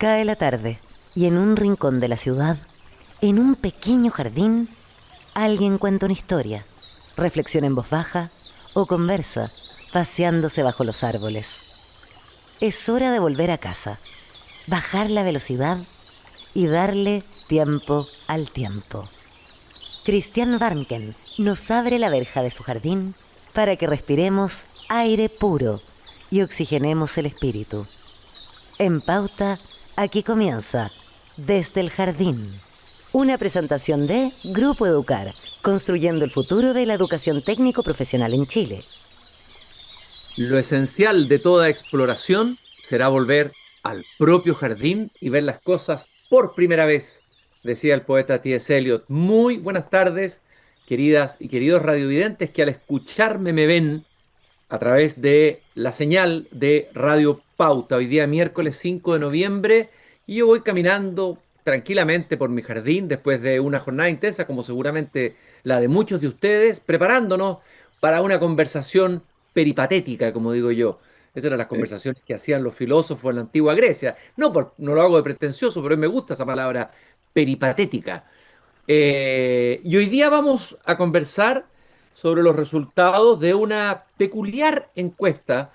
Cae la tarde y en un rincón de la ciudad, en un pequeño jardín, alguien cuenta una historia, reflexiona en voz baja o conversa, paseándose bajo los árboles. Es hora de volver a casa, bajar la velocidad y darle tiempo al tiempo. Christian Warnken nos abre la verja de su jardín para que respiremos aire puro y oxigenemos el espíritu. En Pauta, aquí comienza Desde el Jardín. Una presentación de Grupo Educar, construyendo el futuro de la educación técnico-profesional en Chile. Lo esencial de toda exploración será volver al propio jardín y ver las cosas por primera vez, decía el poeta T.S. Eliot. Muy buenas tardes, queridas y queridos radiovidentes que al escucharme me ven a través de la señal de Radio Pauta. Hoy día miércoles 5 de noviembre y yo voy caminando tranquilamente por mi jardín después de una jornada intensa, como seguramente la de muchos de ustedes, preparándonos para una conversación peripatética, como digo yo. Esas eran las conversaciones que hacían los filósofos en la antigua Grecia. No lo hago de pretencioso, pero me gusta esa palabra peripatética. Y hoy día vamos a conversar sobre los resultados de una peculiar encuesta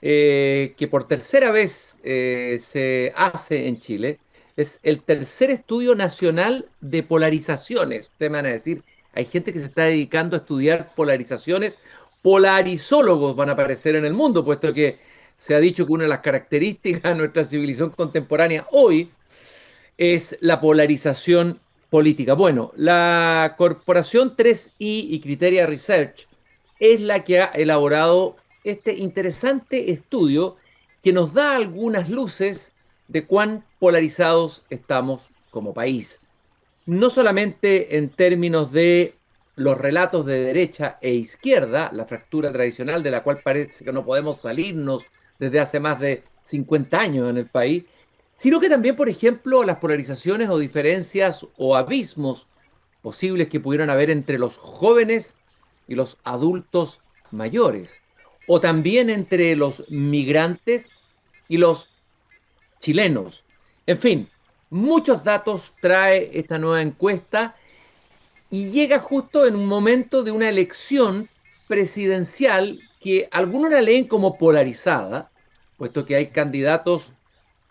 que por tercera vez se hace en Chile. Es el tercer estudio nacional de polarizaciones. Ustedes me van a decir, hay gente que se está dedicando a estudiar polarizaciones. Polarizólogos van a aparecer en el mundo, puesto que se ha dicho que una de las características de nuestra civilización contemporánea hoy es la polarización política. Bueno, la corporación 3i y Criteria Research es la que ha elaborado este interesante estudio que nos da algunas luces de cuán polarizados estamos como país. No solamente en términos de los relatos de derecha e izquierda, la fractura tradicional de la cual parece que no podemos salirnos desde hace más de 50 años en el país, sino que también, por ejemplo, las polarizaciones o diferencias o abismos posibles que pudieran haber entre los jóvenes y los adultos mayores, o también entre los migrantes y los chilenos. En fin, muchos datos trae esta nueva encuesta y llega justo en un momento de una elección presidencial que algunos la leen como polarizada, puesto que hay candidatos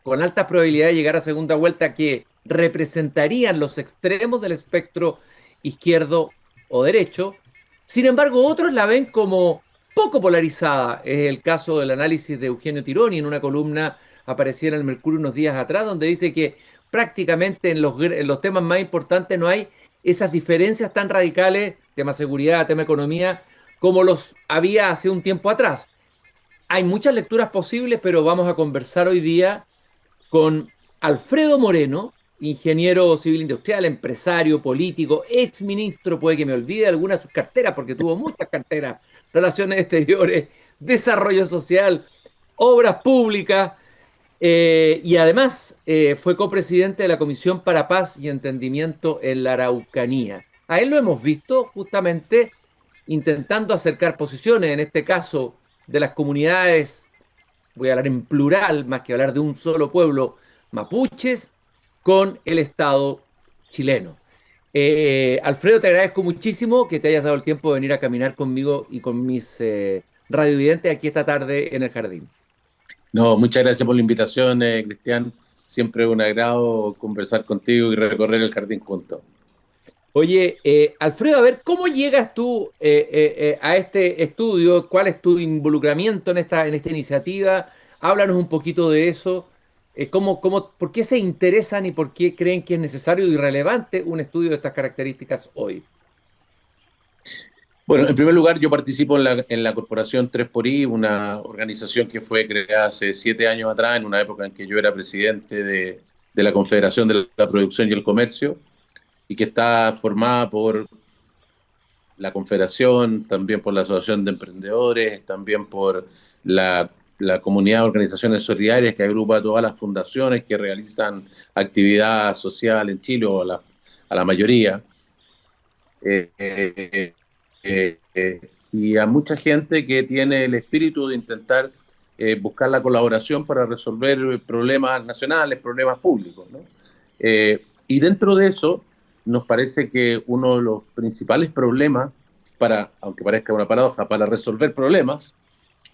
con alta probabilidad de llegar a segunda vuelta que representarían los extremos del espectro izquierdo o derecho. Sin embargo, otros la ven como poco polarizada. Es el caso del análisis de Eugenio Tironi en una columna aparecida en el Mercurio unos días atrás, donde dice que prácticamente en los temas más importantes no hay esas diferencias tan radicales, tema seguridad, tema economía, como los había hace un tiempo atrás. Hay muchas lecturas posibles, pero vamos a conversar hoy día con Alfredo Moreno, ingeniero civil industrial, empresario, político, ex ministro, puede que me olvide alguna de sus carteras, porque tuvo muchas carteras, relaciones exteriores, desarrollo social, obras públicas, y además fue copresidente de la Comisión para Paz y Entendimiento en la Araucanía. A él lo hemos visto justamente intentando acercar posiciones, en este caso de las comunidades, voy a hablar en plural, más que hablar de un solo pueblo, mapuches, con el Estado chileno. Alfredo, te agradezco muchísimo que te hayas dado el tiempo de venir a caminar conmigo y con mis radiovidentes aquí esta tarde en el jardín. No, muchas gracias por la invitación, Cristian. Siempre un agrado conversar contigo y recorrer el jardín juntos. Oye, Alfredo, a ver, ¿cómo llegas tú a este estudio? ¿Cuál es tu involucramiento en esta iniciativa? Háblanos un poquito de eso. ¿Por qué se interesan y por qué creen que es necesario y relevante un estudio de estas características hoy? Bueno, en primer lugar, yo participo en la Corporación 3xI, una organización que fue creada hace 7 años atrás, en una época en que yo era presidente de la Confederación de la Producción y el Comercio, y que está formada por la Confederación, también por la Asociación de Emprendedores, también por la comunidad de organizaciones solidarias que agrupa a todas las fundaciones que realizan actividad social en Chile, o a la mayoría. Eh, eh, y a mucha gente que tiene el espíritu de intentar buscar la colaboración para resolver problemas nacionales, problemas públicos, ¿no? Y dentro de eso, nos parece que uno de los principales problemas, aunque parezca una paradoja, para resolver problemas,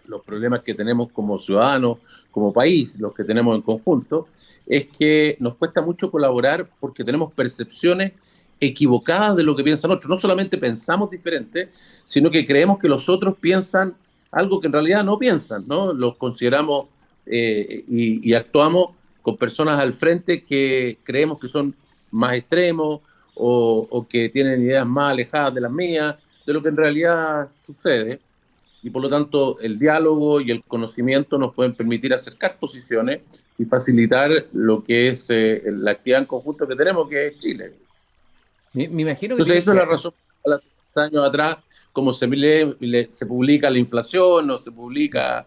los problemas que tenemos como ciudadanos, como país, los que tenemos en conjunto, es que nos cuesta mucho colaborar porque tenemos percepciones equivocadas de lo que piensan otros. No solamente pensamos diferente, sino que creemos que los otros piensan algo que en realidad no piensan, ¿no? Los consideramos y actuamos con personas al frente que creemos que son más extremos o que tienen ideas más alejadas de las mías, de lo que en realidad sucede. Y por lo tanto el diálogo y el conocimiento nos pueden permitir acercar posiciones y facilitar lo que es la actividad en conjunto que tenemos, que es Chile. Me imagino que Entonces, tiene eso que es la ver. razón por la que hace años atrás, como se publica la inflación o se publica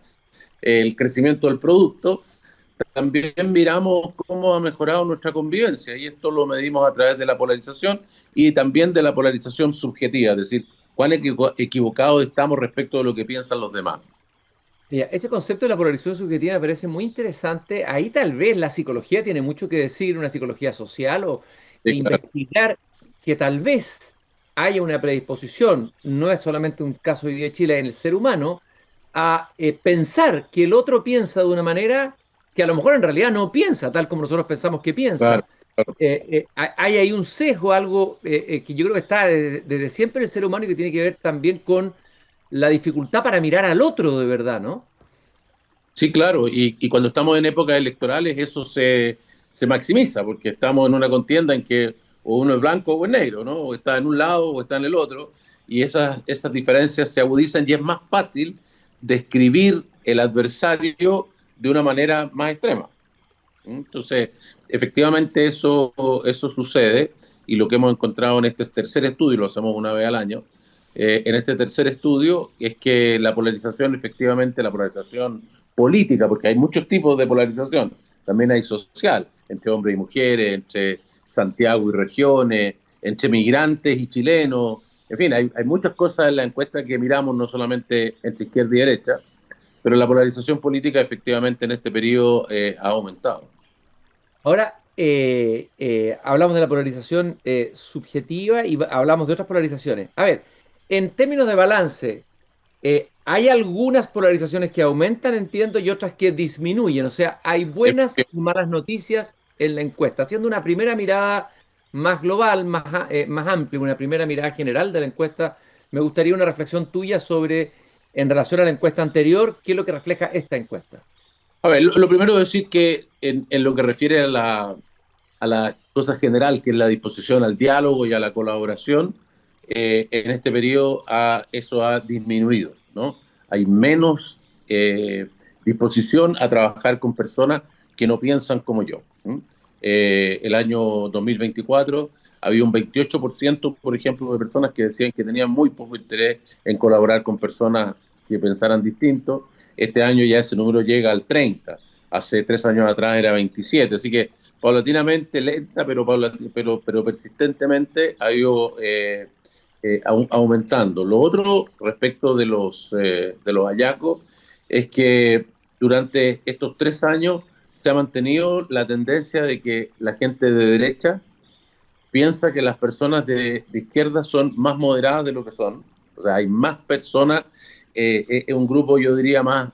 el crecimiento del producto, también miramos cómo ha mejorado nuestra convivencia y esto lo medimos a través de la polarización y también de la polarización subjetiva, es decir, cuán equivocados estamos respecto de lo que piensan los demás. Mira, ese concepto de la polarización subjetiva me parece muy interesante. Ahí tal vez la psicología tiene mucho que decir, una psicología social, e Sí, claro. investigar que tal vez haya una predisposición, no es solamente un caso hoy día de Chile, en el ser humano, a pensar que el otro piensa de una manera que a lo mejor en realidad no piensa, tal como nosotros pensamos que Claro, piensa. claro. Hay ahí un sesgo, algo que yo creo que está desde siempre en el ser humano y que tiene que ver también con la dificultad para mirar al otro de verdad, ¿no? Sí, claro, y cuando estamos en épocas electorales eso se maximiza, porque estamos en una contienda en que o uno es blanco o es negro, ¿no? O está en un lado o está en el otro, y esas diferencias se agudizan y es más fácil describir el adversario de una manera más extrema. Entonces, efectivamente eso sucede y lo que hemos encontrado en este tercer estudio, y lo hacemos una vez al año, en este tercer estudio es que la polarización, efectivamente, la polarización política, porque hay muchos tipos de polarización, también hay social, entre hombres y mujeres, entre Santiago y regiones, entre migrantes y chilenos, en fin, hay muchas cosas en la encuesta que miramos no solamente entre izquierda y derecha, pero la polarización política efectivamente en este periodo ha aumentado. Ahora, hablamos de la polarización subjetiva y hablamos de otras polarizaciones. A ver, en términos de balance, hay algunas polarizaciones que aumentan, entiendo, y otras que disminuyen. O sea, hay buenas y malas noticias en la encuesta. Haciendo una primera mirada más global, más amplia, una primera mirada general de la encuesta, me gustaría una reflexión tuya sobre, en relación a la encuesta anterior, qué es lo que refleja esta encuesta. A ver, lo primero es decir que en lo que refiere a la cosa general, que es la disposición al diálogo y a la colaboración, en este periodo eso ha disminuido, ¿no? Hay menos disposición a trabajar con personas que no piensan como yo. El año 2024 había un 28%, por ejemplo, de personas que decían que tenían muy poco interés en colaborar con personas que pensaran distinto. Este año ya ese número llega al 30%. Hace 3 años atrás era 27%. Así que paulatinamente, lenta, pero persistentemente ha ido aumentando. Lo otro respecto de los hallazgos es que durante estos 3 años se ha mantenido la tendencia de que la gente de derecha piensa que las personas de izquierda son más moderadas de lo que son. O sea, hay más personas, es un grupo, yo diría, más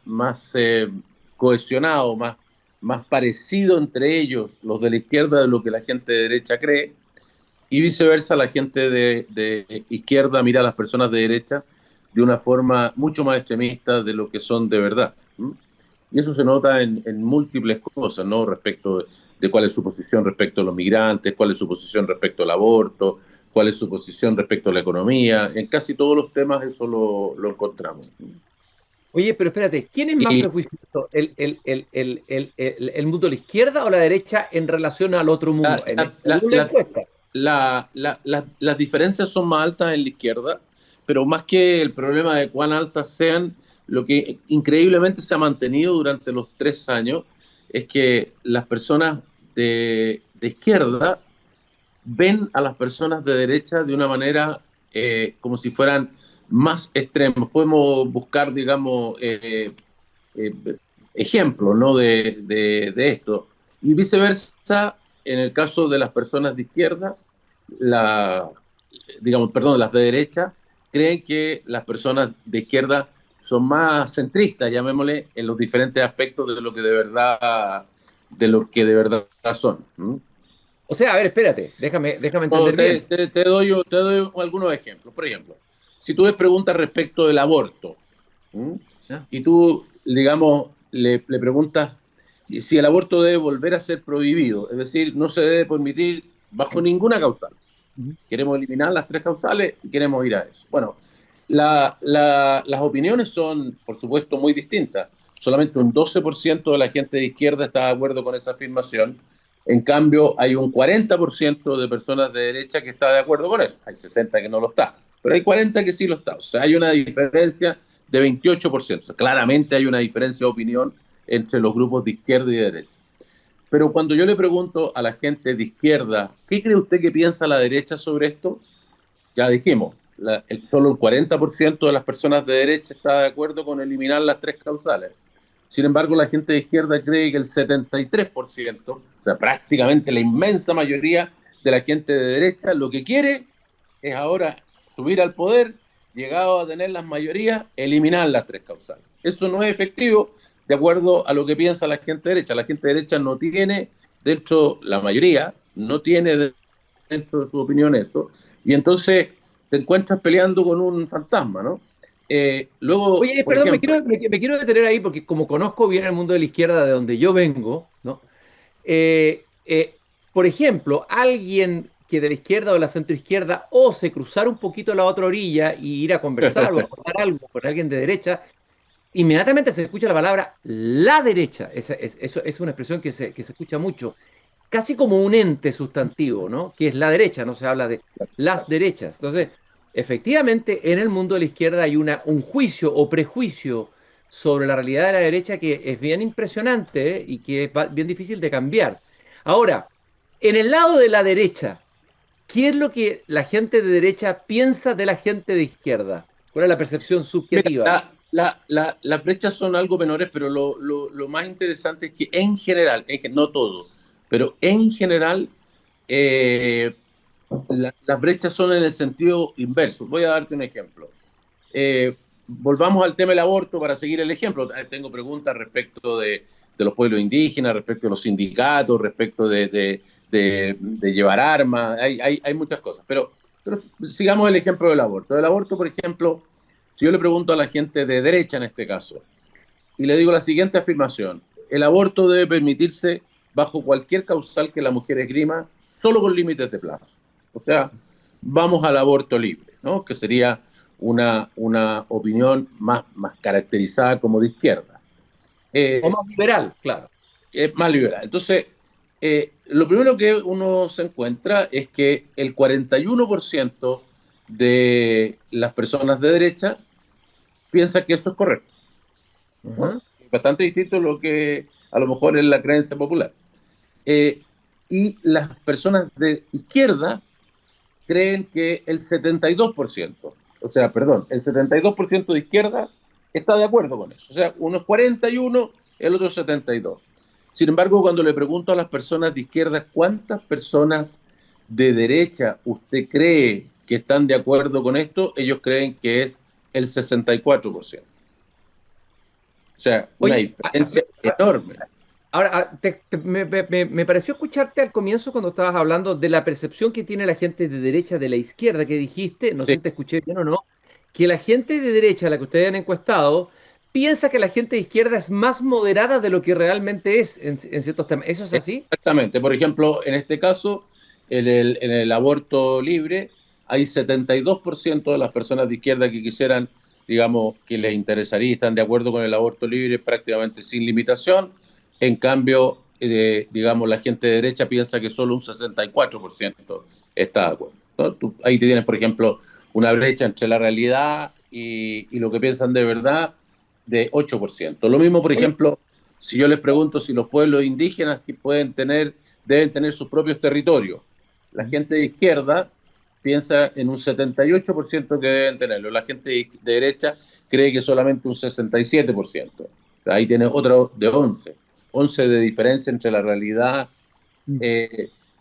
cohesionado, más parecido entre ellos, los de la izquierda, de lo que la gente de derecha cree, y viceversa, la gente de izquierda mira a las personas de derecha de una forma mucho más extremista de lo que son de verdad. ¿Mm? Y eso se nota en múltiples cosas, ¿no? Respecto de cuál es su posición respecto a los migrantes, cuál es su posición respecto al aborto, cuál es su posición respecto a la economía. En casi todos los temas eso lo encontramos. Oye, pero espérate, ¿quién es más Y prejuicioso? ¿El mundo de la izquierda o la derecha en relación al otro la- mundo? la- la- Según la la- encuesta. las diferencias son más altas en la izquierda, pero más que el problema de cuán altas sean, lo que increíblemente se ha mantenido durante los 3 años es que las personas de izquierda ven a las personas de derecha de una manera como si fueran más extremos. Podemos buscar, digamos, ejemplo, ¿no? de esto. Y viceversa, en el caso de las personas de izquierda, la, digamos, perdón, las de derecha, creen que las personas de izquierda son más centristas, llamémosle, en los diferentes aspectos de lo que de verdad son. ¿Mm? O sea, a ver, espérate, déjame No, entender bien. te doy algunos ejemplos. Por ejemplo, si tú les preguntas respecto del aborto, ¿m? ¿Ya? Y tú, digamos, le preguntas si el aborto debe volver a ser prohibido, es decir, no se debe permitir bajo ninguna causal. Ujú. Queremos eliminar las tres causales y queremos ir a eso. Bueno, las opiniones son, por supuesto, muy distintas. Solamente un 12% de la gente de izquierda está de acuerdo con esa afirmación. En cambio, hay un 40% de personas de derecha que está de acuerdo con eso. Hay 60 que no lo está, pero hay 40 que sí lo está. O sea, hay una diferencia de 28%. O sea, claramente hay una diferencia de opinión entre los grupos de izquierda y de derecha. Pero cuando yo le pregunto a la gente de izquierda, ¿qué cree usted que piensa la derecha sobre esto? Ya dijimos, solo el 40% de las personas de derecha está de acuerdo con eliminar las tres causales. Sin embargo, la gente de izquierda cree que el 73%, o sea, prácticamente la inmensa mayoría de la gente de derecha, lo que quiere es ahora subir al poder, llegado a tener las mayorías, eliminar las tres causales. Eso no es efectivo de acuerdo a lo que piensa la gente derecha. La gente derecha no tiene, de hecho, la mayoría no tiene dentro de su opinión eso, y entonces te encuentras peleando con un fantasma, ¿no? Luego, Oye, por perdón, ejemplo, me quiero detener ahí porque como conozco bien el mundo de la izquierda de donde yo vengo, ¿no? Eh, eh, por ejemplo, alguien que de la izquierda o de la centroizquierda ose cruzar un poquito a la otra orilla y ir a conversar o a contar algo con alguien de derecha, inmediatamente se escucha la palabra la derecha. Eso es una expresión que se escucha mucho, casi como un ente sustantivo, ¿no? Que es la derecha, no se habla de las derechas. Entonces, efectivamente, en el mundo de la izquierda hay un juicio o prejuicio sobre la realidad de la derecha que es bien impresionante, ¿eh? Y que es bien difícil de cambiar. Ahora, en el lado de la derecha, ¿qué es lo que la gente de derecha piensa de la gente de izquierda? ¿Cuál es la percepción mira, subjetiva? las brechas son algo menores, pero lo más interesante es que en general, no todo, pero en general, eh, las brechas son en el sentido inverso. Voy a darte un ejemplo. Volvamos al tema del aborto para seguir el ejemplo. Tengo preguntas respecto de los pueblos indígenas, respecto de los sindicatos, respecto de llevar armas, hay muchas cosas. Pero sigamos el ejemplo del aborto. Del aborto, por ejemplo, si yo le pregunto a la gente de derecha en este caso, y le digo la siguiente afirmación, el aborto debe permitirse bajo cualquier causal que la mujer esgrima, solo con límites de plazo. O sea, vamos al aborto libre, ¿no? Que sería una opinión más caracterizada como de izquierda. O Eh, más liberal, claro. es más liberal. Entonces, lo primero que uno se encuentra es que el 41% de las personas de derecha piensa que eso es correcto, ¿no? Ajá. Bastante distinto a lo que a lo mejor es la creencia popular. Eh, y las personas de izquierda creen que el 72%, o sea, perdón, el 72% de izquierda está de acuerdo con eso. O sea, uno es 41, el otro es 72. Sin embargo, cuando le pregunto a las personas de izquierda cuántas personas de derecha usted cree que están de acuerdo con esto, ellos creen que es el 64%. O sea, una Oye, diferencia enorme. ahora, me pareció escucharte al comienzo cuando estabas hablando de la percepción que tiene la gente de derecha de la izquierda, que dijiste, no sé Sí, si te escuché bien o no, que la gente de derecha, la que ustedes han encuestado, piensa que la gente de izquierda es más moderada de lo que realmente es en ciertos temas. ¿Eso es así? exactamente. Por ejemplo, en este caso, en el aborto libre, hay 72% de las personas de izquierda que quisieran, digamos, que les interesaría y están de acuerdo con el aborto libre prácticamente sin limitación. En cambio, digamos, la gente de derecha piensa que solo un 64% está de acuerdo, ¿no? Ahí te tienes, por ejemplo, una brecha entre la realidad y lo que piensan de verdad de 8%. Lo mismo, por Oye, ejemplo, si yo les pregunto si los pueblos indígenas que deben tener sus propios territorios, la gente de izquierda piensa en un 78% que deben tenerlo, la gente de derecha cree que solamente un 67%. O Ahí tienes otro de 11. 11 de diferencia entre la realidad.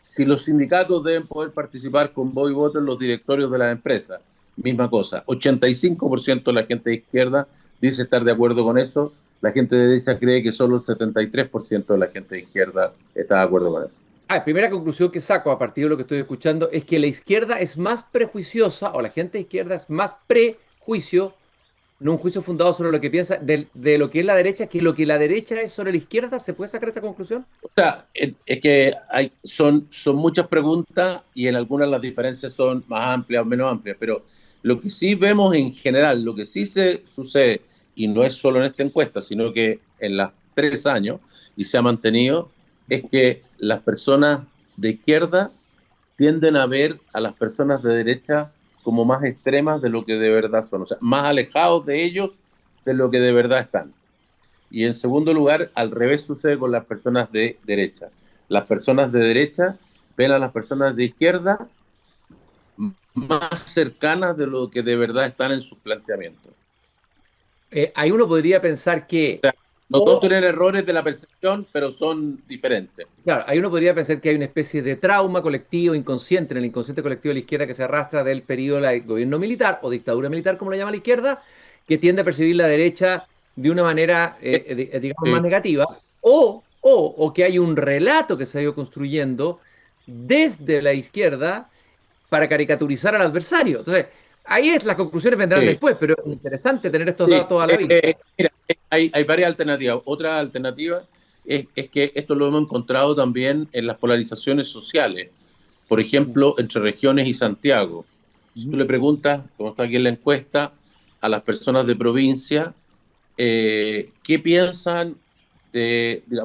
Si los sindicatos deben poder participar con voz y voto en los directorios de las empresas, misma cosa. 85% de la gente de izquierda dice estar de acuerdo con eso. La gente de derecha cree que solo el 73% de la gente de izquierda está de acuerdo con eso. Primera conclusión que saco a partir de lo que estoy escuchando es que la izquierda es más prejuiciosa, o la gente de izquierda es más prejuicio, no un juicio fundado sobre lo que piensa de lo que es la derecha, que lo que la derecha es sobre la izquierda. ¿Se puede sacar esa conclusión? O sea, es que son muchas preguntas y en algunas las diferencias son más amplias o menos amplias, pero lo que sí vemos en general, lo que sí se sucede, y no es solo en esta encuesta, sino que en los 3 años, y se ha mantenido, es que las personas de izquierda tienden a ver a las personas de derecha como más extremas de lo que de verdad son, o sea, más alejados de ellos de lo que de verdad están. Y en segundo lugar, al revés sucede con las personas de derecha. Las personas de derecha ven a las personas de izquierda más cercanas de lo que de verdad están en sus planteamientos. Ahí uno podría pensar que, No todos tienen errores de la percepción, pero son diferentes. claro, ahí uno podría pensar que hay una especie de trauma colectivo inconsciente en el inconsciente colectivo de la izquierda que se arrastra del periodo del gobierno militar o dictadura militar, como lo llama la izquierda, que tiende a percibir la derecha de una manera, digamos, más negativa, o que hay un relato que se ha ido construyendo desde la izquierda para caricaturizar al adversario. Entonces, ahí las conclusiones vendrán Sí. después, pero es interesante tener estos datos a la vista. Mira, hay varias alternativas. Otra alternativa es que esto lo hemos encontrado también en las polarizaciones sociales. Por ejemplo, entre regiones y Santiago. Si tú le preguntas, como está aquí en la encuesta, a las personas de provincia, ¿qué piensan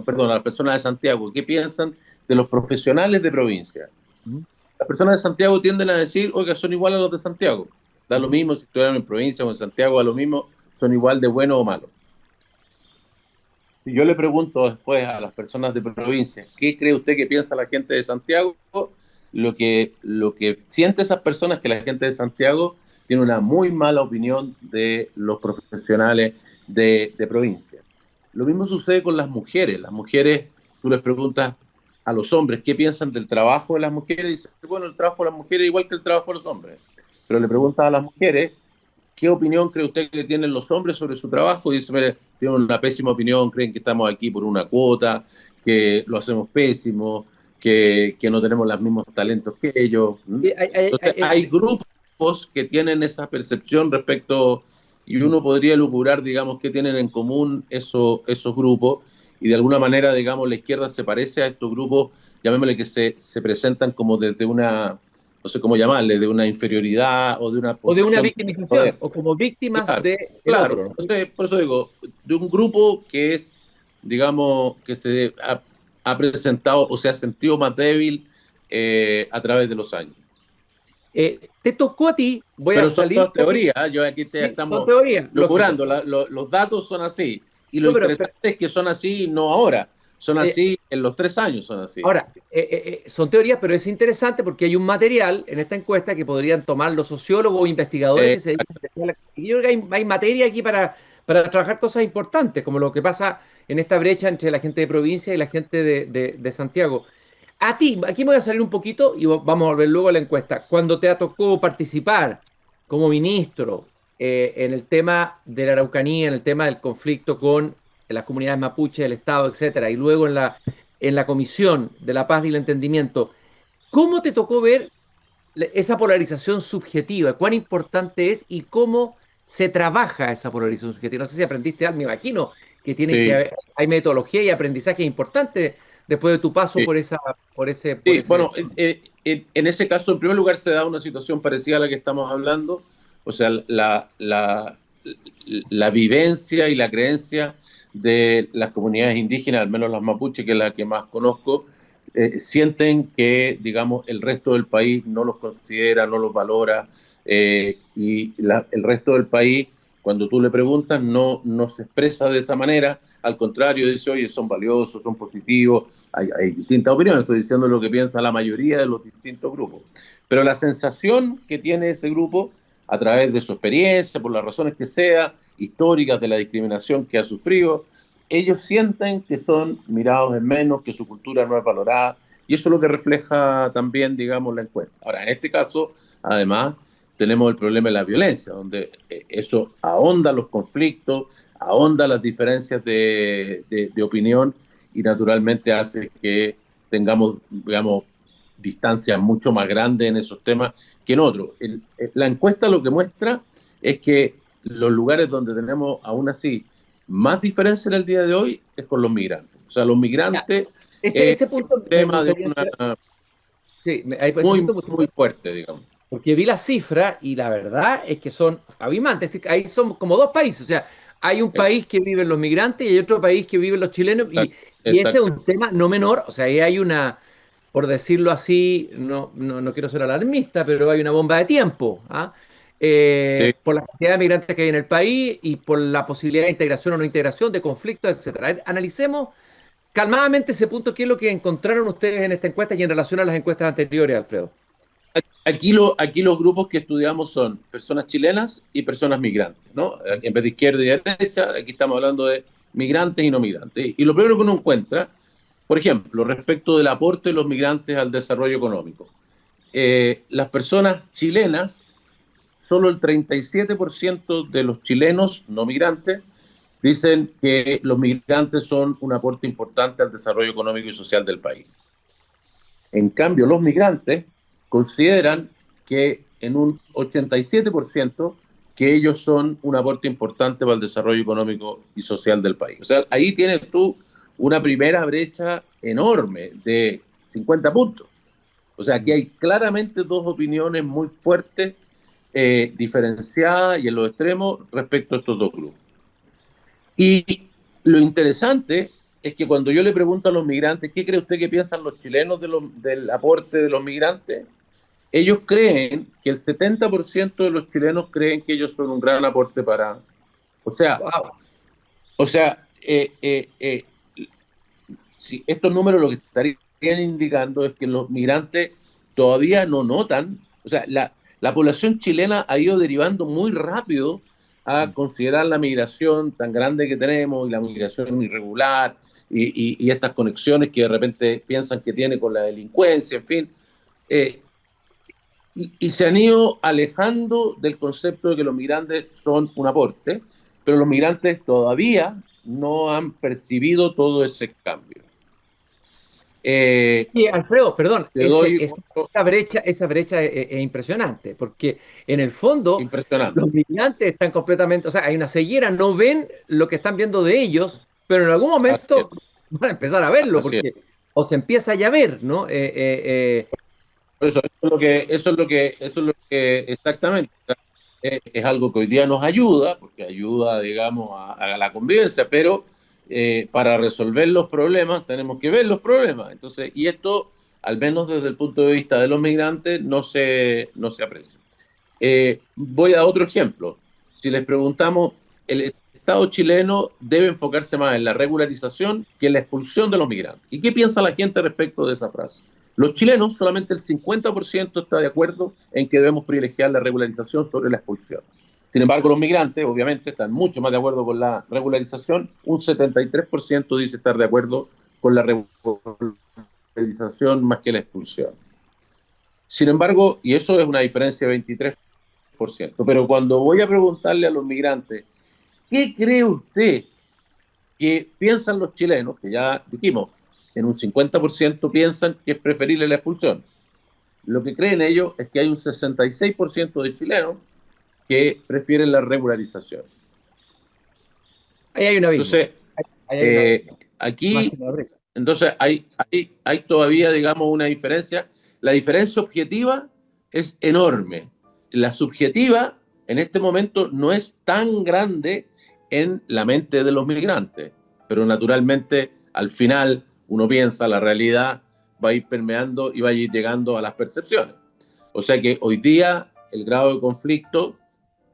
perdón, a las personas de Santiago, qué piensan de los profesionales de provincia? Las personas de Santiago tienden a decir, oiga, son iguales a los de Santiago. Da lo mismo si estuvieran en provincia o en Santiago, da lo mismo, son igual de buenos o malos. Si yo le pregunto después a las personas de provincia, ¿qué cree usted que piensa la gente de Santiago? Lo que siente esas personas es que la gente de Santiago tiene una muy mala opinión de los profesionales de provincia. Lo mismo sucede con las mujeres. Las mujeres, tú les preguntas a los hombres qué piensan del trabajo de las mujeres, y dicen, bueno, el trabajo de las mujeres es igual que el trabajo de los hombres. Pero le preguntas a las mujeres, ¿qué opinión cree usted que tienen los hombres sobre su trabajo? Y dice, mire, tienen una pésima opinión, creen que estamos aquí por una cuota, que lo hacemos pésimo, que no tenemos los mismos talentos que ellos. Entonces, hay grupos que tienen esa percepción respecto, y uno podría elucubrar, digamos, qué tienen en común esos grupos, y de alguna manera, digamos, la izquierda se parece a estos grupos, llamémosle que se presentan como desde una, no sé cómo llamarle, de una inferioridad o de una O de una posición de victimización, poder. o como víctimas Claro, de el claro. otro. Entonces, por eso digo, de un grupo que es, digamos, que se ha presentado o se ha sentido más débil a través de los años. Te tocó a ti, voy a Pero son salir un todas poco. teorías, ¿eh? Yo aquí Sí, son estamos teorías, locurando, lógico. los datos son así. Y lo No, interesante es que son así no ahora, son eh, así en los 3 años, son así. ahora, son teorías, pero es interesante porque hay un material en esta encuesta que podrían tomar los sociólogos o investigadores Eh, que se dedican. Y yo creo que hay materia aquí para trabajar cosas importantes, como lo que pasa en esta brecha entre la gente de provincia y la gente de Santiago. A ti, aquí me voy a salir un poquito y vamos a volver luego a la encuesta. Cuando te tocó participar como ministro en el tema de la Araucanía, en el tema del conflicto con las comunidades mapuche, el Estado, etcétera, y luego en la Comisión de la Paz y el Entendimiento, ¿cómo te tocó ver esa polarización subjetiva? ¿Cuán importante es y cómo se trabaja esa polarización subjetiva? No sé si aprendiste algo, me imagino que sí, hay metodología y aprendizaje importante después de tu paso sí. por ese. Sí, bueno, en ese caso, en primer lugar, se da una situación parecida a la que estamos hablando, o sea, la vivencia y la creencia de las comunidades indígenas, al menos las mapuches, que es la que más conozco, sienten que, digamos, el resto del país no los considera, no los valora, el resto del país, cuando tú le preguntas, no se expresa de esa manera, al contrario, dice, oye, son valiosos, son positivos, hay distintas opiniones, estoy diciendo lo que piensa la mayoría de los distintos grupos. Pero la sensación que tiene ese grupo, a través de su experiencia, por las razones que sea, históricas de la discriminación que ha sufrido, ellos sienten que son mirados en menos, que su cultura no es valorada, y eso es lo que refleja también, digamos, la encuesta. Ahora, en este caso, además, tenemos el problema de la violencia, donde eso ahonda los conflictos, ahonda las diferencias de opinión y naturalmente hace que tengamos, digamos, distancias mucho más grandes en esos temas que en otros. La encuesta lo que muestra es que los lugares donde tenemos aún así más diferencia en el día de hoy es con los migrantes. O sea, los Ya, migrantes es ese punto un me tema de gustaría entrar. una Sí, ahí por ese muy, punto, muy fuerte, digamos. porque vi la cifra y la verdad es que son abismantes. Es decir, ahí son como dos países. O sea, hay un país que viven los migrantes y hay otro país que viven los chilenos. Y ese es Exacto. un tema no menor. O sea, ahí hay una, por decirlo así, no quiero ser alarmista, pero hay una bomba de tiempo. ¿Ah? Sí. Por la cantidad de migrantes que hay en el país y por la posibilidad de integración o no integración, de conflictos, etcétera. A ver, analicemos calmadamente ese punto. ¿Qué es lo que encontraron ustedes en esta encuesta y en relación a las encuestas anteriores, Alfredo? Aquí los grupos que estudiamos son personas chilenas y personas migrantes, ¿no? En vez de izquierda y derecha, aquí estamos hablando de migrantes y no migrantes. Y lo primero que uno encuentra, por ejemplo, respecto del aporte de los migrantes al desarrollo económico, las personas chilenas, solo el 37% de los chilenos no migrantes dicen que los migrantes son un aporte importante al desarrollo económico y social del país. En cambio, los migrantes consideran que en un 87% que ellos son un aporte importante para el desarrollo económico y social del país. O sea, ahí tienes tú una primera brecha enorme de 50 puntos. O sea, aquí hay claramente dos opiniones muy fuertes, diferenciadas y en los extremos respecto a estos dos grupos. Y lo interesante es que cuando yo le pregunto a los migrantes, ¿qué cree usted que piensan los chilenos del aporte de los migrantes? Ellos creen que el 70% de los chilenos creen que ellos son un gran aporte para... O sea, Wow. o sea si estos números lo que estarían indicando es que los migrantes todavía no notan, o sea, la población chilena ha ido derivando muy rápido a considerar la migración tan grande que tenemos y la migración irregular y estas conexiones que de repente piensan que tiene con la delincuencia, en fin, eh, y se han ido alejando del concepto de que los migrantes son un aporte, pero los migrantes todavía no han percibido todo ese cambio. Eh, Y Alfredo, perdón, Te doy esa brecha es impresionante, porque en el fondo impresionante. los migrantes están completamente, o sea, hay una ceguera, no ven lo que están viendo de ellos, pero en algún Así es, momento van a empezar a verlo, así es. porque o se empieza ya a ver, ¿no? Eso es lo que exactamente es algo que hoy día nos ayuda, porque ayuda, digamos, a la convivencia, pero para resolver los problemas tenemos que ver los problemas. Entonces, y esto, al menos desde el punto de vista de los migrantes, no se aprecia. Voy a otro ejemplo. Si les preguntamos, el Estado chileno debe enfocarse más en la regularización que en la expulsión de los migrantes. ¿Y qué piensa la gente respecto de esa frase? Los chilenos, solamente el 50% está de acuerdo en que debemos privilegiar la regularización sobre la expulsión. Sin embargo, los migrantes, obviamente, están mucho más de acuerdo con la regularización. Un 73% dice estar de acuerdo con la regularización más que la expulsión. Sin embargo, y eso es una diferencia de 23%, pero cuando voy a preguntarle a los migrantes, ¿qué cree usted que piensan los chilenos? Que ya dijimos, en un 50% piensan que es preferible la expulsión. Lo que creen ellos es que hay un 66% de chilenos que prefieren la regularización. Ahí hay un abismo. Entonces, Ahí hay una, más que aquí, una brecha. entonces hay todavía, digamos, una diferencia. La diferencia objetiva es enorme. La subjetiva, en este momento, no es tan grande en la mente de los migrantes, pero naturalmente, al final, uno piensa, la realidad va a ir permeando y va a ir llegando a las percepciones. O sea que hoy día el grado de conflicto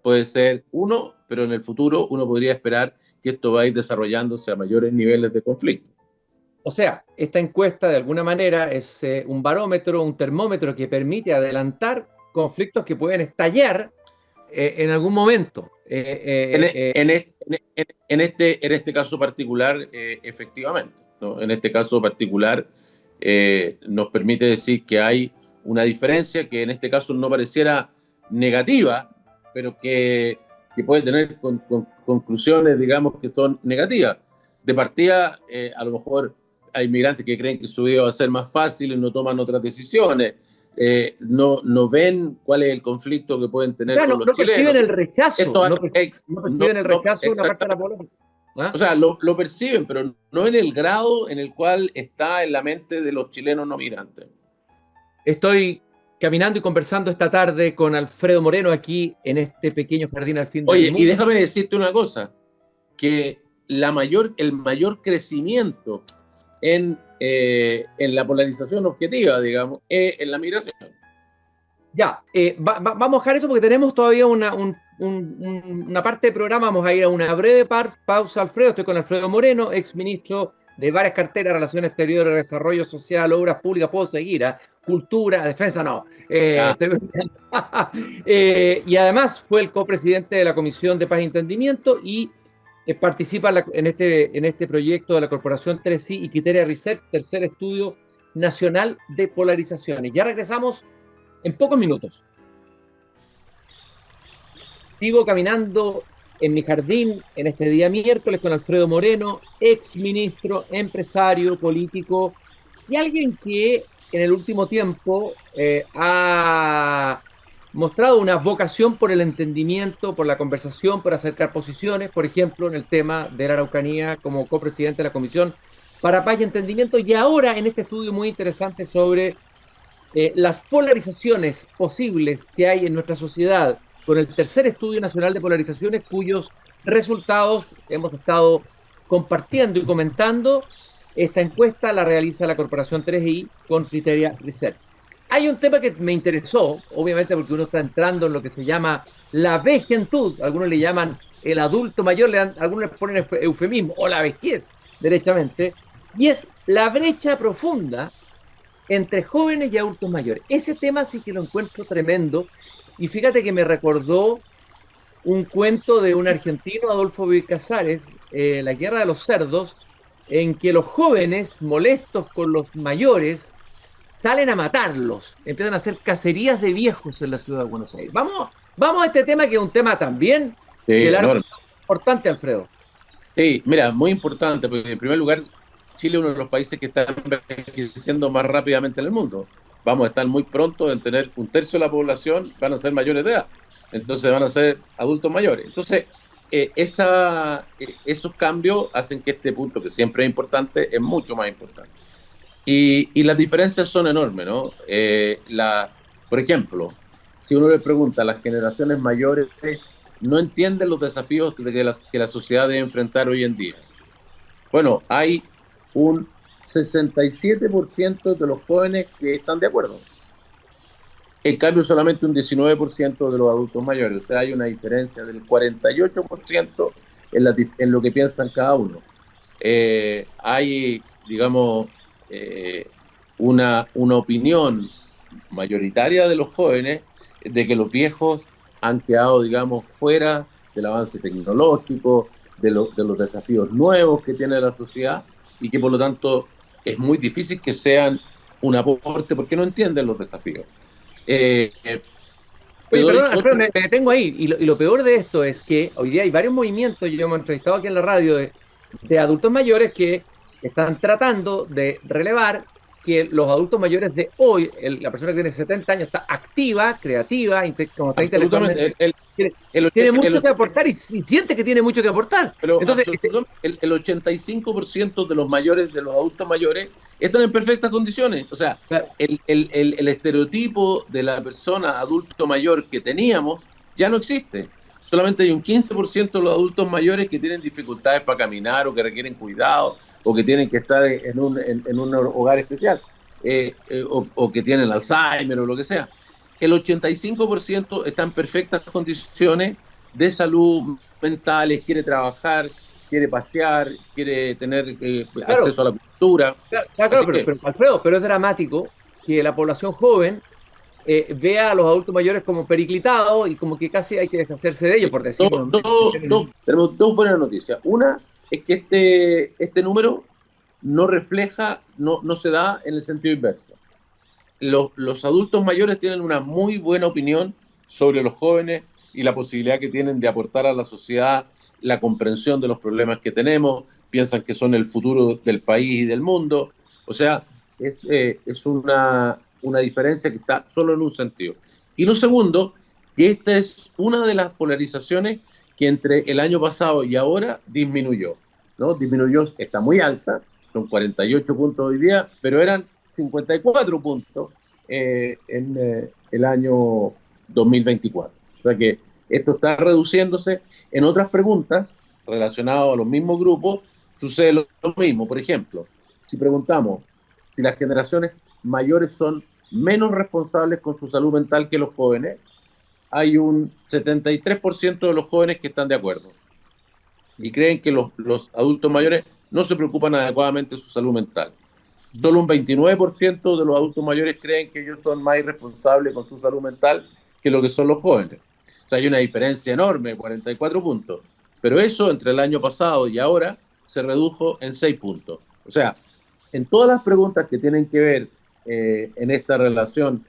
puede ser uno, pero en el futuro uno podría esperar que esto va a ir desarrollándose a mayores niveles de conflicto. O sea, esta encuesta de alguna manera es un barómetro, un termómetro que permite adelantar conflictos que pueden estallar en algún momento. En este caso particular, efectivamente, ¿no? En este caso particular, nos permite decir que hay una diferencia que en este caso no pareciera negativa, pero que puede tener conclusiones, digamos, que son negativas. De partida, a lo mejor hay migrantes que creen que su vida va a ser más fácil y no toman otras decisiones. No ven cuál es el conflicto que pueden tener con los no chilenos. Perciben el rechazo, no perciben el rechazo de una parte de la población. O sea, lo perciben, pero no en el grado en el cual está en la mente de los chilenos no migrantes. Estoy caminando y conversando esta tarde con Alfredo Moreno aquí en este pequeño jardín al fin del mundo. Oye, y déjame decirte una cosa, que el mayor crecimiento en la polarización objetiva, digamos, es en la migración. Ya, vamos a dejar eso porque tenemos todavía una parte del programa. Vamos a ir a una breve pausa, Alfredo. Estoy con Alfredo Moreno, exministro de varias carteras, Relaciones Exteriores, Desarrollo Social, Obras Públicas, puedo seguir, Cultura, Defensa, no. Y además fue el copresidente de la Comisión de Paz y Entendimiento y participa en este proyecto de la Corporación 3i y Criteria Research, tercer estudio nacional de polarizaciones. Ya regresamos en pocos minutos. Sigo caminando en mi jardín en este día miércoles con Alfredo Moreno, ex ministro, empresario, político y alguien que en el último tiempo ha mostrado una vocación por el entendimiento, por la conversación, por acercar posiciones, por ejemplo, en el tema de la Araucanía como copresidente de la Comisión para Paz y Entendimiento, y ahora en este estudio muy interesante sobre las polarizaciones posibles que hay en nuestra sociedad, con el tercer estudio nacional de polarizaciones, cuyos resultados hemos estado compartiendo y comentando. Esta encuesta la realiza la Corporación 3i con Criteria Research. Hay un tema que me interesó, obviamente porque uno está entrando en lo que se llama la vejentud, algunos le llaman el adulto mayor, algunos le ponen eufemismo, o la vejez, derechamente, y es la brecha profunda entre jóvenes y adultos mayores. Ese tema sí que lo encuentro tremendo, y fíjate que me recordó un cuento de un argentino, Adolfo Bioy Casares, La Guerra de los Cerdos, en que los jóvenes, molestos con los mayores, salen a matarlos, empiezan a hacer cacerías de viejos en la ciudad de Buenos Aires. Vamos a este tema, que es un tema también importante, Alfredo. Sí, mira, muy importante, porque en primer lugar, Chile es uno de los países que está envejeciendo más rápidamente en el mundo. Vamos a estar muy pronto en tener un tercio de la población, van a ser mayores de edad, entonces van a ser adultos mayores. Entonces, esos cambios hacen que este punto, que siempre es importante, es mucho más importante. Y las diferencias son enormes, ¿no? Por ejemplo, si uno le pregunta a las generaciones mayores, no entienden los desafíos que la sociedad debe enfrentar hoy en día. Bueno, hay un 67% de los jóvenes que están de acuerdo. En cambio, solamente un 19% de los adultos mayores. O sea, hay una diferencia del 48% en lo que piensan cada uno. Hay, digamos, una opinión mayoritaria de los jóvenes de que los viejos han quedado, digamos, fuera del avance tecnológico, de los desafíos nuevos que tiene la sociedad, y que por lo tanto es muy difícil que sean un aporte porque no entienden los desafíos. Oye, perdón, Alfredo, me detengo ahí, y lo peor de esto es que hoy día hay varios movimientos, yo hemos entrevistado aquí en la radio, de adultos mayores que están tratando de relevar que los adultos mayores de hoy, la persona que tiene 70 años está activa, creativa, como está intelectualmente, tiene mucho que aportar y siente que tiene mucho que aportar. Pero entonces, el 85% de los mayores, de los adultos mayores, están en perfectas condiciones. O sea, el estereotipo de la persona adulto mayor que teníamos ya no existe. Solamente hay un 15% de los adultos mayores que tienen dificultades para caminar o que requieren cuidado o que tienen que estar en un hogar especial o que tienen Alzheimer o lo que sea. El 85% está en perfectas condiciones de salud mentales, quiere trabajar, quiere pasear, quiere tener acceso a la cultura. Claro, pero Alfredo, pero es dramático que la población joven vea a los adultos mayores como periclitados y como que casi hay que deshacerse de ellos, por decirlo. Tenemos dos buenas noticias. Una es que este número no refleja, no se da en el sentido inverso. Los adultos mayores tienen una muy buena opinión sobre los jóvenes y la posibilidad que tienen de aportar a la sociedad, la comprensión de los problemas que tenemos, piensan que son el futuro del país y del mundo. O sea, es una diferencia que está solo en un sentido. Y lo segundo, que esta es una de las polarizaciones que entre el año pasado y ahora disminuyó, ¿no? Disminuyó, está muy alta, son 48 puntos hoy día, pero eran 54 puntos en el año 2024. O sea que esto está reduciéndose. En otras preguntas relacionadas a los mismos grupos sucede lo mismo. Por ejemplo, si preguntamos si las generaciones mayores son menos responsables con su salud mental que los jóvenes, hay un 73% de los jóvenes que están de acuerdo y creen que los adultos mayores no se preocupan adecuadamente de su salud mental. Solo un 29% de los adultos mayores creen que ellos son más irresponsables con su salud mental que lo que son los jóvenes. O sea, hay una diferencia enorme, 44 puntos. Pero eso entre el año pasado y ahora se redujo en 6 puntos. O sea, en todas las preguntas que tienen que ver en esta relación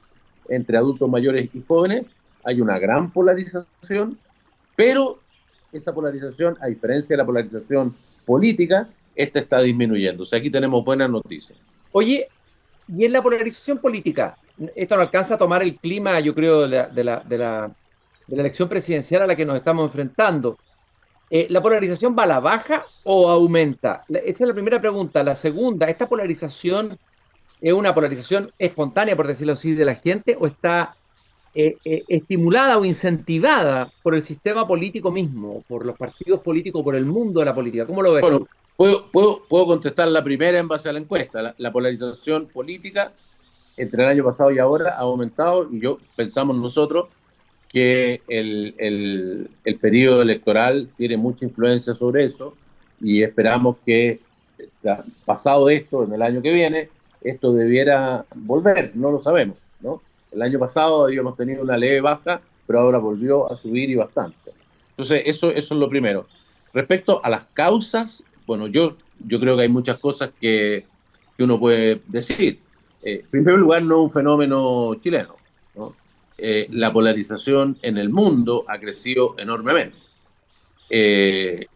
entre adultos mayores y jóvenes, hay una gran polarización, pero esa polarización, a diferencia de la polarización política, esta está disminuyendo. O sea, aquí tenemos buenas noticias. Oye, y en la polarización política, esto no alcanza a tomar el clima, yo creo, de la elección presidencial a la que nos estamos enfrentando. ¿La polarización va a la baja o aumenta? Esa es la primera pregunta. La segunda, ¿esta polarización es una polarización espontánea, por decirlo así, de la gente o está estimulada o incentivada por el sistema político mismo, por los partidos políticos, por el mundo de la política? ¿Cómo lo ves Bueno, tú? puedo contestar la primera en base a la encuesta. La polarización política entre el año pasado y ahora ha aumentado y pensamos nosotros que el periodo electoral tiene mucha influencia sobre eso y esperamos que, pasado esto, en el año que viene, esto debiera volver, no lo sabemos, ¿no? El año pasado habíamos tenido una leve baja, pero ahora volvió a subir y bastante. Entonces, eso es lo primero. Respecto a las causas, bueno, yo creo que hay muchas cosas que uno puede decir. En primer lugar, no es un fenómeno chileno, ¿no? La polarización en el mundo ha crecido enormemente en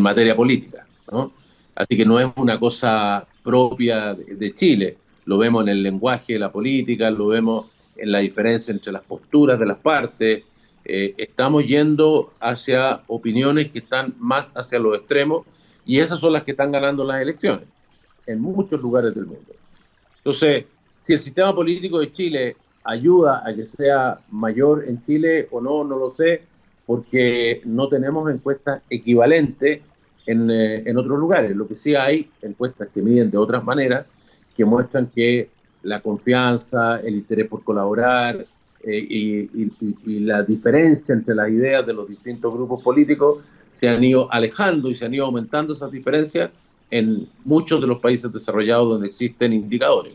materia política, ¿no? Así que no es una cosa propia de Chile. Lo vemos en el lenguaje de la política, lo vemos en la diferencia entre las posturas de las partes. Estamos yendo hacia opiniones que están más hacia los extremos y esas son las que están ganando las elecciones en muchos lugares del mundo. Entonces, si el sistema político de Chile ayuda a que sea mayor en Chile o no, no lo sé, porque no tenemos encuestas equivalentes en otros lugares. Lo que sí hay encuestas que miden de otras maneras, que muestran que la confianza, el interés por colaborar y la diferencia entre las ideas de los distintos grupos políticos se han ido alejando y se han ido aumentando esas diferencias en muchos de los países desarrollados donde existen indicadores.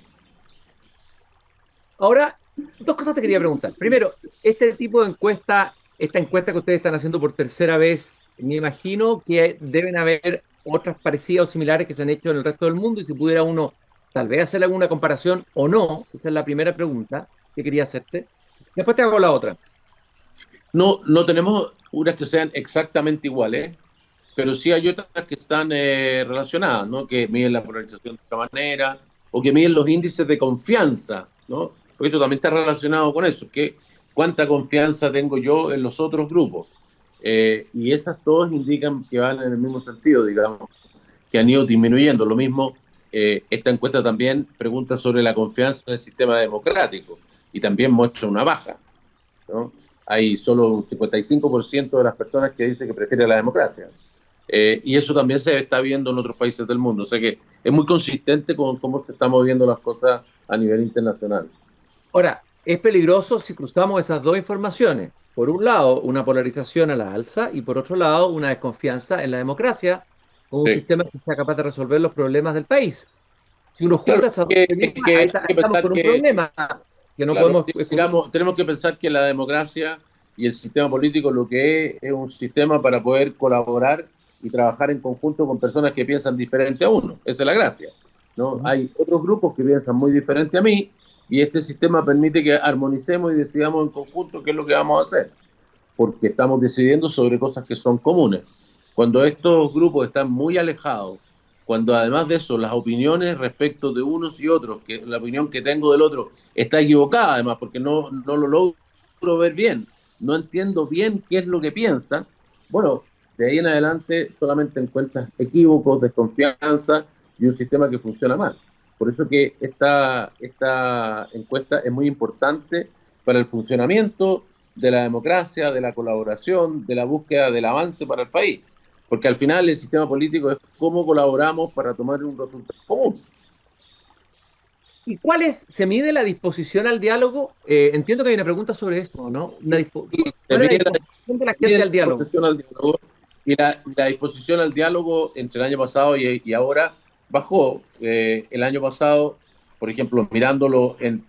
Ahora, dos cosas te quería preguntar. Primero, este tipo de encuesta, esta encuesta que ustedes están haciendo por tercera vez, me imagino que deben haber otras parecidas o similares que se han hecho en el resto del mundo y si pudiera uno tal vez hacer alguna comparación o no, esa es la primera pregunta que quería hacerte. Después te hago la otra. No tenemos unas que sean exactamente iguales, pero sí hay otras que están relacionadas, ¿no? Que miden la polarización de otra manera o que miden los índices de confianza, ¿no? Porque esto también está relacionado con eso, que cuánta confianza tengo yo en los otros grupos. Y esas todas indican que van en el mismo sentido, digamos, que han ido disminuyendo. Lo mismo, esta encuesta también pregunta sobre la confianza en el sistema democrático y también muestra una baja, ¿no? Hay solo un 55% de las personas que dicen que prefieren la democracia. Y eso también se está viendo en otros países del mundo. O sea que es muy consistente con cómo se están moviendo las cosas a nivel internacional. Ahora, es peligroso si cruzamos esas dos informaciones. Por un lado, una polarización a la alza y por otro lado, una desconfianza en la democracia como un Sí. sistema que sea capaz de resolver los problemas del país. Si uno Claro, junta esas dos premisas, ahí estamos con un problema. que no Claro, podemos... digamos, tenemos que pensar que la democracia y el sistema político lo que es un sistema para poder colaborar y trabajar en conjunto con personas que piensan diferente a uno. Esa es la gracia, ¿no? Hay otros grupos que piensan muy diferente a mí y este sistema permite que armonicemos y decidamos en conjunto qué es lo que vamos a hacer, porque estamos decidiendo sobre cosas que son comunes. Cuando estos grupos están muy alejados, cuando además de eso las opiniones respecto de unos y otros, que la opinión que tengo del otro está equivocada además, porque no lo logro ver bien, no entiendo bien qué es lo que piensa, bueno, de ahí en adelante solamente encuentras equívocos, desconfianza y un sistema que funciona mal. Por eso que esta encuesta es muy importante para el funcionamiento de la democracia, de la colaboración, de la búsqueda del avance para el país. Porque al final el sistema político es cómo colaboramos para tomar un resultado común. ¿Y cuál es, se mide la disposición al diálogo? Entiendo que hay una pregunta sobre esto, ¿no? Y ¿Cuál es la también disposición de la gente al diálogo? disposición al diálogo y la disposición al diálogo entre el año pasado y ahora bajó. El año pasado, por ejemplo, mirándolo en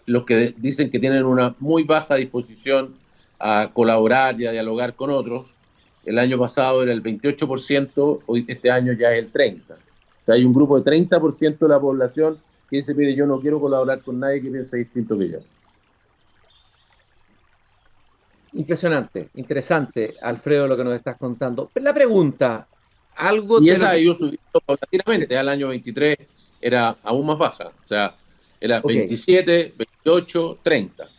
los que dicen que tienen una muy baja disposición a colaborar y a dialogar con otros, el año pasado era el 28%, hoy este año ya es el 30%. O sea, hay un grupo de 30% de la población que dice, mire, yo no quiero colaborar con nadie que piense distinto que yo. Impresionante, interesante, Alfredo, lo que nos estás contando. Pero la pregunta, algo Y de lo esa ha que... ido subiendo paulatinamente. Al año 23 era aún más baja. O sea, era Ok, 27, 28, 30.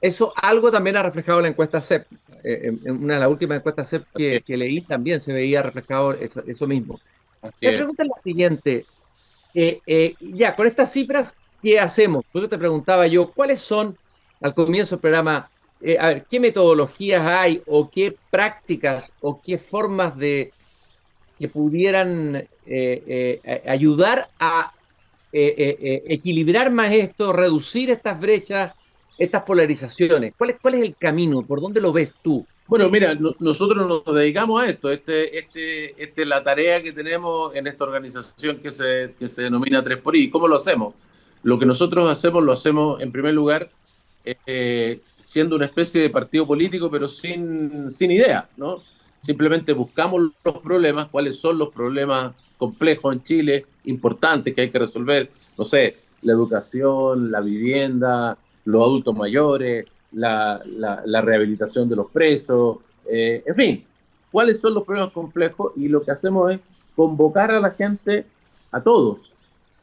eso algo también ha reflejado la encuesta CEP. En una de las últimas encuestas CEP Así que leí también se veía reflejado eso mismo. La es. pregunta es la siguiente, ya, con estas cifras, ¿qué hacemos? Por eso te preguntaba yo, ¿cuáles son, al comienzo del programa, a ver, qué metodologías hay o qué prácticas o qué formas de que pudieran ayudar a equilibrar más esto, reducir estas brechas, estas polarizaciones? Cuál es el camino? ¿Por dónde lo ves tú? Bueno, mira, nosotros nos dedicamos a esto. Este es la tarea que tenemos en esta organización que se denomina 3xI. ¿Cómo lo hacemos? Lo que nosotros hacemos, lo hacemos en primer lugar siendo una especie de partido político, pero sin idea, ¿no? Simplemente buscamos los problemas, cuáles son los problemas complejos en Chile, importantes que hay que resolver. No sé, la educación, la vivienda, los adultos mayores, la rehabilitación de los presos, en fin, cuáles son los problemas complejos y lo que hacemos es convocar a la gente, a todos,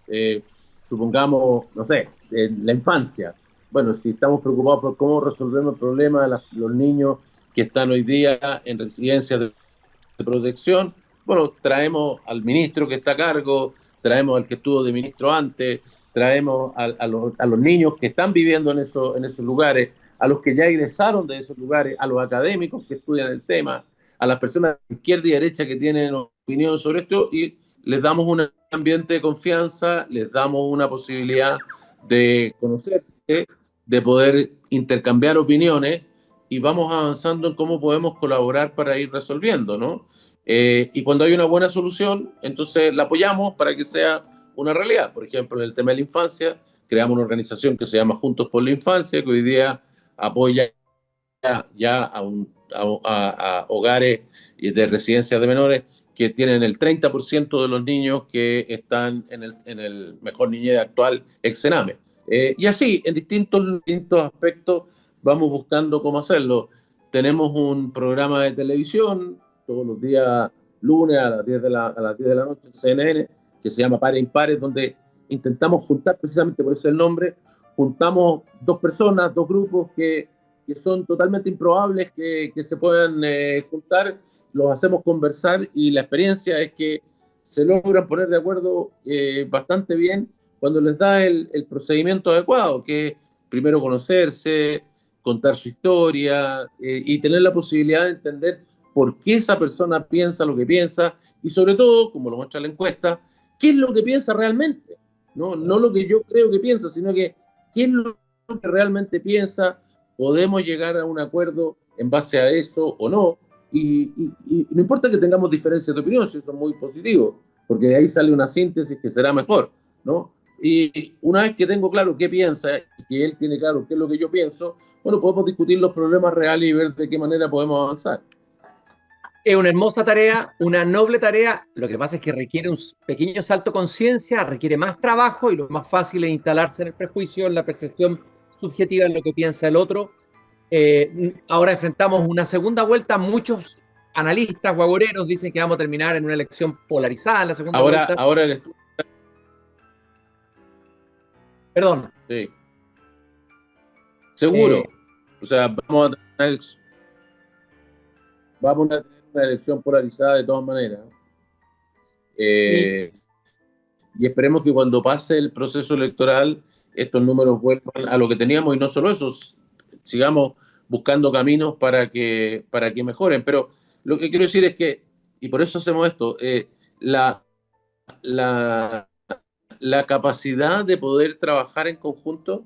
eh, supongamos, no sé, en la infancia. Bueno, si estamos preocupados por cómo resolvemos el problema de los niños que están hoy día en residencias de protección, bueno, traemos al ministro que está a cargo, traemos al que estuvo de ministro antes, traemos a los niños que están viviendo en esos lugares, a los que ya egresaron de esos lugares, a los académicos que estudian el tema, a las personas de izquierda y derecha que tienen opinión sobre esto y les damos un ambiente de confianza, les damos una posibilidad de conocerse, de poder intercambiar opiniones y vamos avanzando en cómo podemos colaborar para ir resolviendo, ¿no? Y cuando hay una buena solución, entonces la apoyamos para que sea una realidad. Por ejemplo, en el tema de la infancia, creamos una organización que se llama Juntos por la Infancia, que hoy día apoya ya a hogares de residencias de menores que tienen el 30% de los niños que están en el mejor niñez actual, ex-Sename. Y así, en distintos aspectos, vamos buscando cómo hacerlo. Tenemos un programa de televisión todos los días lunes a las 10 a las 10 de la noche en CNN, que se llama Pares Impares, donde intentamos juntar, precisamente por eso el nombre, juntamos dos personas, dos grupos que son totalmente improbables que se puedan juntar, los hacemos conversar y la experiencia es que se logran poner de acuerdo bastante bien cuando les da el procedimiento adecuado, que es primero conocerse, contar su historia y tener la posibilidad de entender por qué esa persona piensa lo que piensa y sobre todo, como lo muestra la encuesta, qué es lo que piensa realmente. No lo que yo creo que piensa, sino que qué es lo que realmente piensa, podemos llegar a un acuerdo en base a eso o no, y no importa que tengamos diferencias de opinión, si eso es muy positivo, porque de ahí sale una síntesis que será mejor, ¿no? Y una vez que tengo claro qué piensa, que él tiene claro qué es lo que yo pienso, bueno, podemos discutir los problemas reales y ver de qué manera podemos avanzar. Es una hermosa tarea, una noble tarea. Lo que pasa es que requiere un pequeño salto de conciencia, requiere más trabajo y lo más fácil es instalarse en el prejuicio, en la percepción subjetiva, en lo que piensa el otro. Ahora enfrentamos una segunda vuelta. Muchos analistas guagoreros dicen que vamos a terminar en una elección polarizada en la segunda vuelta. Ahora eres tú. Perdón. Sí. Seguro. O sea, vamos a tener una elección polarizada de todas maneras. Y esperemos que cuando pase el proceso electoral estos números vuelvan a lo que teníamos, y no solo eso, sigamos buscando caminos para que mejoren. Pero lo que quiero decir es que, y por eso hacemos esto, la capacidad de poder trabajar en conjunto,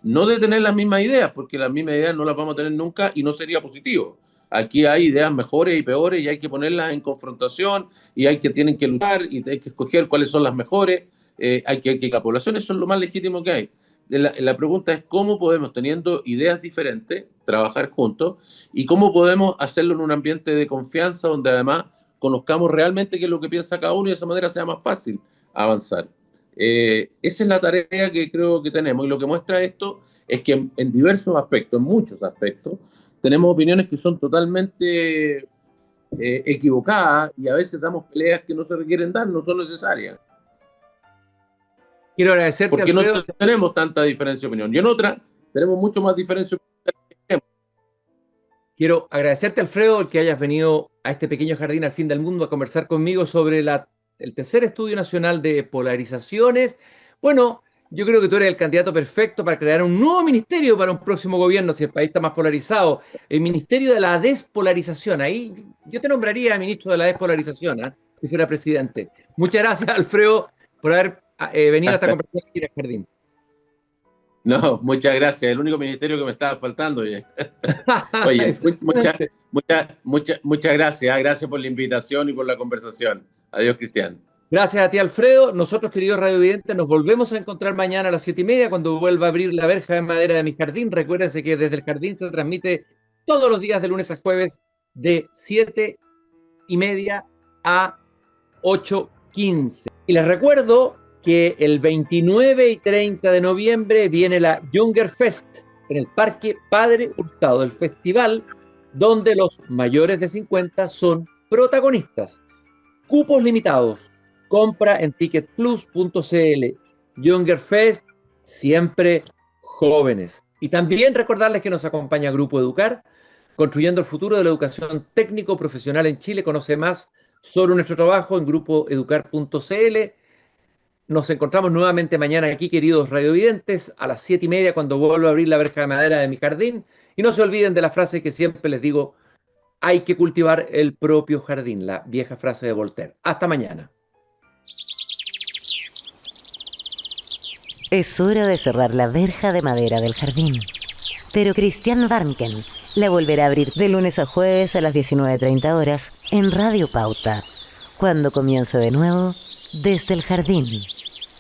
no de tener las mismas ideas, porque las mismas ideas no las vamos a tener nunca y no sería positivo. Aquí hay ideas mejores y peores y hay que ponerlas en confrontación y tienen que luchar y hay que escoger cuáles son las mejores. Hay que la población, eso es lo más legítimo que hay. La pregunta es cómo podemos, teniendo ideas diferentes, trabajar juntos, y cómo podemos hacerlo en un ambiente de confianza donde además conozcamos realmente qué es lo que piensa cada uno y de esa manera sea más fácil avanzar. Esa es la tarea que creo que tenemos, y lo que muestra esto es que en diversos aspectos, en muchos aspectos, tenemos opiniones que son totalmente equivocadas, y a veces damos peleas que no se requieren dar, no son necesarias. Quiero agradecerte, porque Alfredo. No tenemos tanta diferencia de opinión, y en otra tenemos mucho más diferencia de opinión. Quiero agradecerte, Alfredo, el que hayas venido a este pequeño jardín al fin del mundo a conversar conmigo sobre el tercer estudio nacional de polarizaciones. Bueno, yo creo que tú eres el candidato perfecto para crear un nuevo ministerio para un próximo gobierno, si el país está más polarizado. El Ministerio de la Despolarización. Ahí yo te nombraría ministro de la Despolarización, si fuera presidente. Muchas gracias, Alfredo, por haber venido a esta conversación aquí en el jardín. No, muchas gracias. El único ministerio que me estaba faltando. Oye, muchas gracias. Gracias por la invitación y por la conversación. Adiós, Cristian. Gracias a ti, Alfredo. Nosotros, queridos radiovidentes, nos volvemos a encontrar mañana a las 7:30 cuando vuelva a abrir la verja de madera de mi jardín. Recuérdense que desde el jardín se transmite todos los días de lunes a jueves de 7:30 a 8:15. Y les recuerdo que el 29 y 30 de noviembre viene la Younger Fest en el Parque Padre Hurtado, el festival donde los mayores de 50 son protagonistas. Cupos limitados. Compra en ticketplus.cl. Younger Fest, siempre jóvenes. Y también recordarles que nos acompaña Grupo Educar, construyendo el futuro de la educación técnico profesional en Chile. Conoce más sobre nuestro trabajo en grupoeducar.cl. Nos encontramos nuevamente mañana aquí, queridos radiovidentes, a las 7:30 cuando vuelvo a abrir la verja de madera de mi jardín. Y no se olviden de la frase que siempre les digo: hay que cultivar el propio jardín, la vieja frase de Voltaire. Hasta mañana. Es hora de cerrar la verja de madera del jardín. Pero Cristian Warnken la volverá a abrir de lunes a jueves a las 19:30 horas en Radio Pauta, cuando comience de nuevo Desde el Jardín.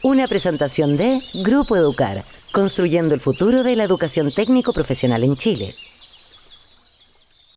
Una presentación de Grupo Educar, construyendo el futuro de la educación técnico profesional en Chile.